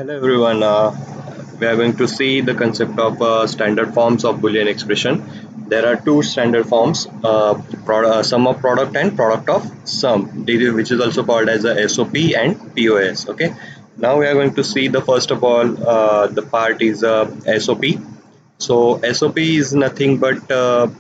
Hello everyone. We are going to see the concept of standard forms of Boolean expression. There are two standard forms: sum of product and product of sum, which is also called as a SOP and POS. Okay. Now we are going to see the first of all the part is SOP. So SOP is nothing but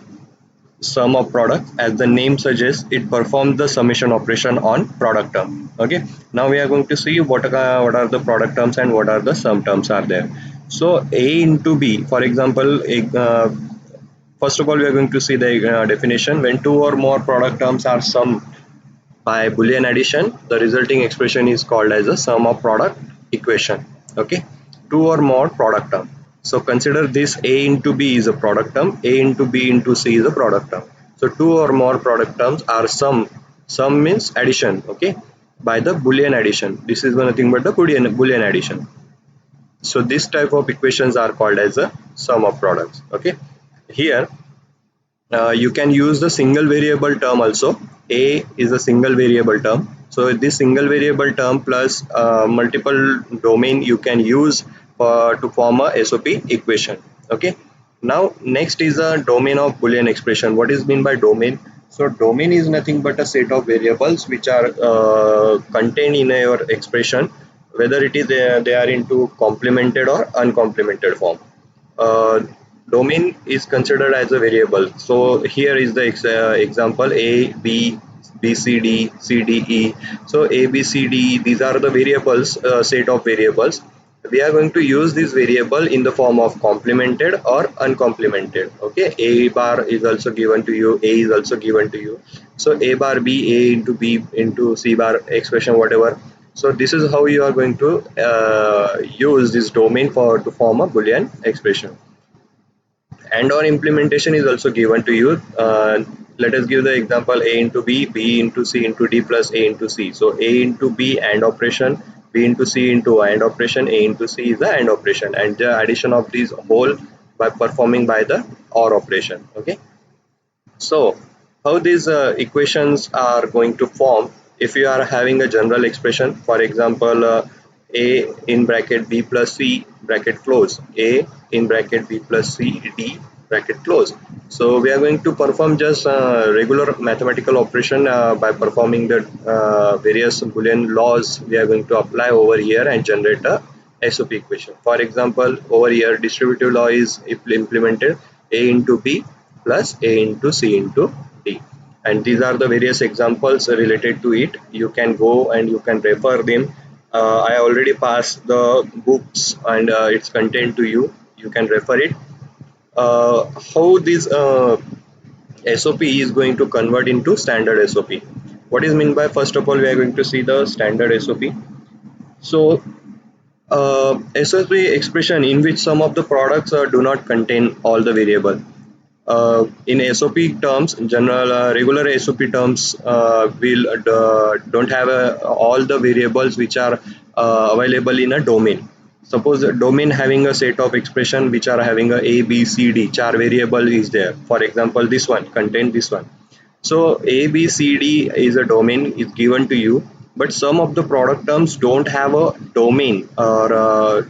sum of products. As the name suggests, it performs the summation operation on product term. Okay, now we are going to see what are the product terms and what are the sum terms are there. So A into B, for example, first of all we are going to see the definition. When two or more product terms are summed by Boolean addition, the resulting expression is called as a sum of product equation. Okay, two or more product term. So consider this: A into B is a product term, A into B into C is a product term. So two or more product terms are sum. Sum means addition. Okay, by the Boolean addition. This is nothing but the Boolean addition. So this type of equations are called as a sum of products. Okay, here you can use the single variable term also. A is a single variable term, so this single variable term plus multiple domain you can use to form a SOP equation. Okay, now next is a domain of Boolean expression. What is mean by domain? So domain is nothing but a set of variables which are contained in your expression, whether it is they are into complemented or uncomplemented form. uh, Domain is considered as a variable. So here is the example: A, B, B, C, D, C, D, E. So A, B, C, D, E, these are the variables, set of variables. We are going to use this variable in the form of complemented or uncomplemented. Okay, A bar is also given to you, A is also given to you. So A bar B, A into B into C bar expression, whatever. So this is how you are going to use this domain for to form a Boolean expression. And on implementation is also given to you. Let us give the example: A into B, B into C into D plus A into C. So A into B and operation, B into C into and operation, A into C is the and operation, and the addition of these whole by performing by the or operation. Okay, so how these equations are going to form if you are having a general expression. For example, A in bracket B plus C bracket close, A in bracket B plus C D bracket close. So we are going to perform just regular mathematical operation by performing the various Boolean laws we are going to apply over here and generate a SOP equation. For example, over here distributive law is implemented: A into B plus A into C into D. And these are the various examples related to it. You can go and you can refer them. I already passed the books and its content to you. You can refer it. How this SOP is going to convert into standard SOP. What is meant by, first of all, we are going to see the standard SOP. So SOP expression in which some of the products do not contain all the variable. In SOP terms, general regular SOP terms will don't have all the variables which are available in a domain. Suppose a domain having a set of expression which are having a B, C, D, char variable is there. For example, this one contain this one. So A, B, C, D is a domain is given to you, but some of the product terms don't have a domain, or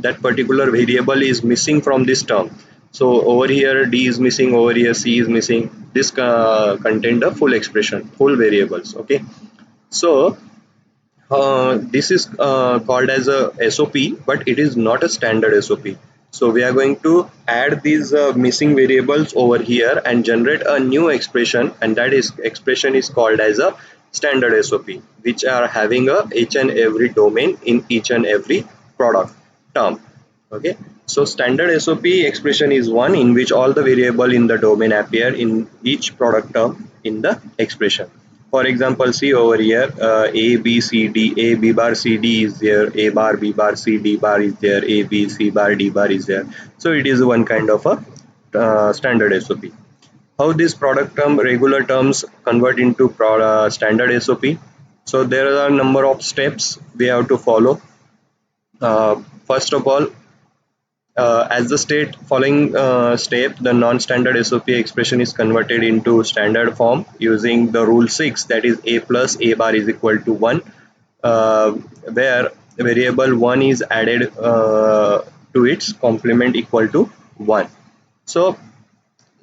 that particular variable is missing from this term. So over here D is missing, over here C is missing. This contain the full expression, full variables. Okay, so this is called as a SOP, but it is not a standard SOP. So we are going to add these missing variables over here and generate a new expression, and that is expression is called as a standard SOP, which are having a each and every domain in each and every product term. Okay, so standard SOP expression is one in which all the variable in the domain appear in each product term in the expression. For example, see over here, A, B, C, D, A, B bar, C, D is there, A bar, B bar, C, D bar is there, A, B, C bar, D bar is there. So it is one kind of a standard SOP. How these product term, regular terms convert into standard SOP? So there are a number of steps we have to follow. First of all, as the state following step, the non-standard SOP expression is converted into standard form using the rule 6, that is A plus A bar is equal to 1, uh, where variable 1 is added to its complement equal to 1. So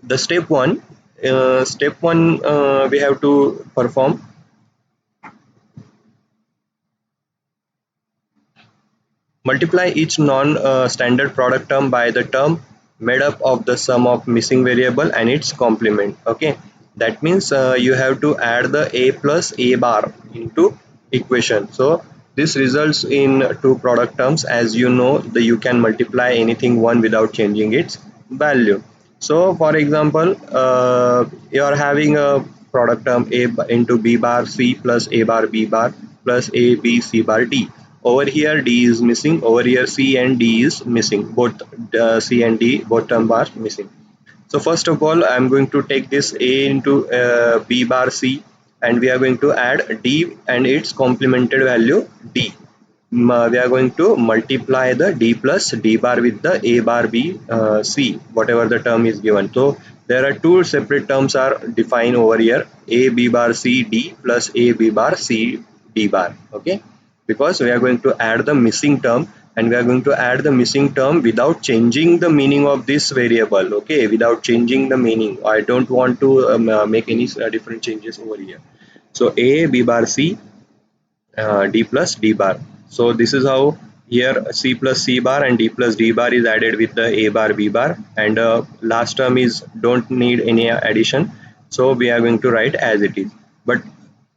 the step 1 we have to perform. Multiply each non-standard product term by the term made up of the sum of missing variable and its complement. Okay, that means you have to add the a plus a bar into equation. So this results in two product terms. As you know, you can multiply anything one without changing its value. So for example, you are having a product term a into b bar c plus a bar b bar plus a b c bar d. Over here d is missing, over here c and d is missing, both c and d both term are missing. So first of all, I'm going to take this a into b bar c, and we are going to add d and its complemented value d. We are going to multiply the d plus d bar with the a bar b c, whatever the term is given. So there are two separate terms are defined over here: a b bar c d plus a b bar c d bar. Okay, because we are going to add the missing term, and we are going to add the missing term without changing the meaning of this variable. Okay, without changing the meaning. I don't want to make any different changes over here. So a b bar c d plus d bar. So this is how here c plus c bar and d plus d bar is added with the a bar b bar, and last term is don't need any addition, so we are going to write as it is. But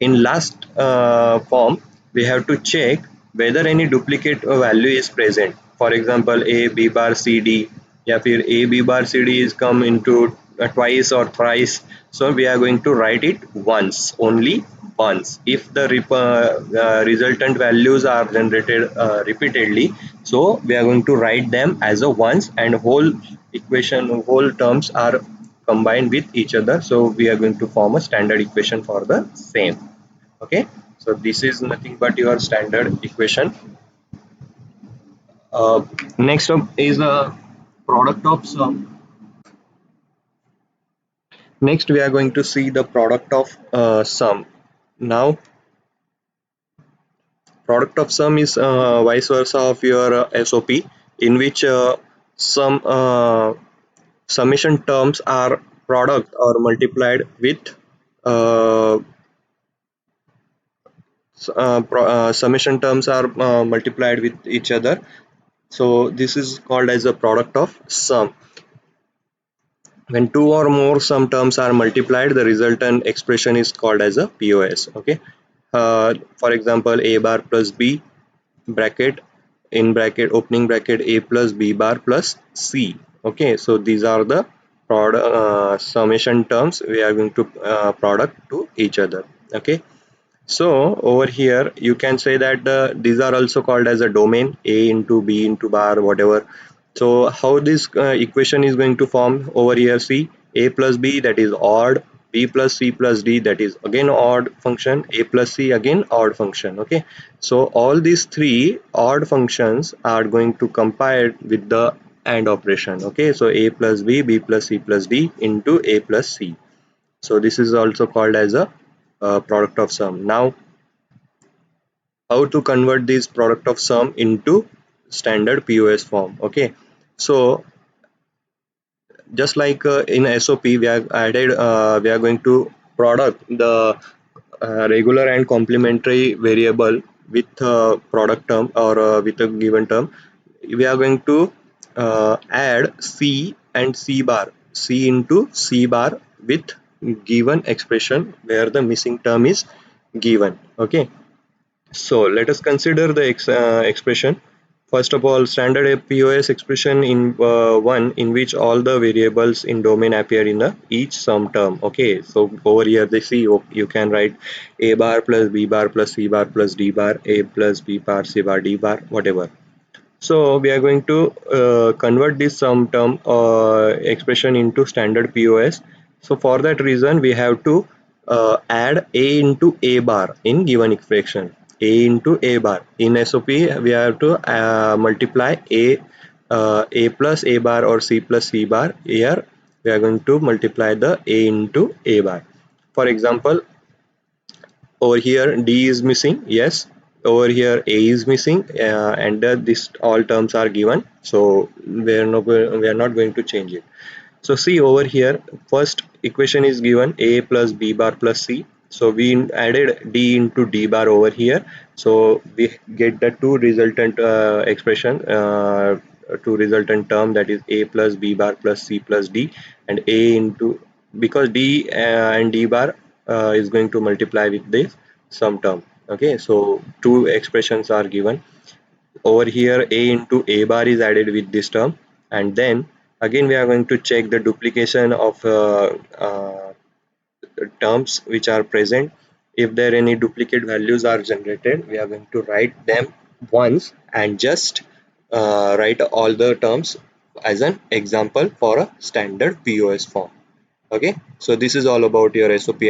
in last form we have to check whether any duplicate value is present. For example, a b bar c d, या फिर a b bar c d is come into twice or thrice, so we are going to write it once, only once. If the resultant values are generated repeatedly, so we are going to write them as a once, and whole equation, whole terms are combined with each other, so we are going to form a standard equation for the same. Okay, so this is nothing but your standard equation. Next up is a product of sum. Next we are going to see the product of sum. Now product of sum is vice versa of your SOP, in which some summation terms are product or multiplied with uh, summation terms are multiplied with each other. So this is called as a product of sum. When two or more sum terms are multiplied, the resultant expression is called as a POS. Okay. For example, a bar plus b bracket, in bracket opening bracket, a plus b bar plus c. Okay, so these are the product summation terms we are going to product to each other. Okay, so over here you can say that these are also called as a domain, a into b into bar whatever. So how this equation is going to form over here? See, a plus b, that is odd, b plus c plus d, that is again odd function, a plus c again odd function. Okay, so all these three odd functions are going to compile with the AND operation. Okay, so a plus b, b plus c plus d into a plus c. So this is also called as a product of sum. Now how to convert this product of sum into standard POS form? Okay, so just like in SOP we are added we are going to product the regular and complementary variable with product term or with a given term. We are going to add c and c bar, c into c bar with given expression where the missing term is given. Okay, so let us consider the expression. First of all, standard POS expression in one in which all the variables in domain appear in each sum term. Okay, so over here they see you can write a bar plus b bar plus c bar plus d bar, a plus b bar c bar d bar, whatever. So we are going to convert this sum term expression into standard POS. So for that reason, we have to add a into a bar in given expression. A into a bar. In SOP, we have to multiply a plus a bar or c plus c bar. Here we are going to multiply the a into a bar. For example, over here d is missing. Yes, over here a is missing, and this all terms are given, so we are not going to change it. So see over here, first equation is given a plus b bar plus c. So we added d into d bar over here. So we get the two resultant expression, two resultant term, that is a plus b bar plus c plus d, and a into, because d and d bar is going to multiply with this sum term. Okay, so two expressions are given over here. A into a bar is added with this term, and then again we are going to check the duplication of terms which are present. If there any duplicate values are generated, we are going to write them once and just write all the terms as an example for a standard POS form. Okay, so this is all about your SOP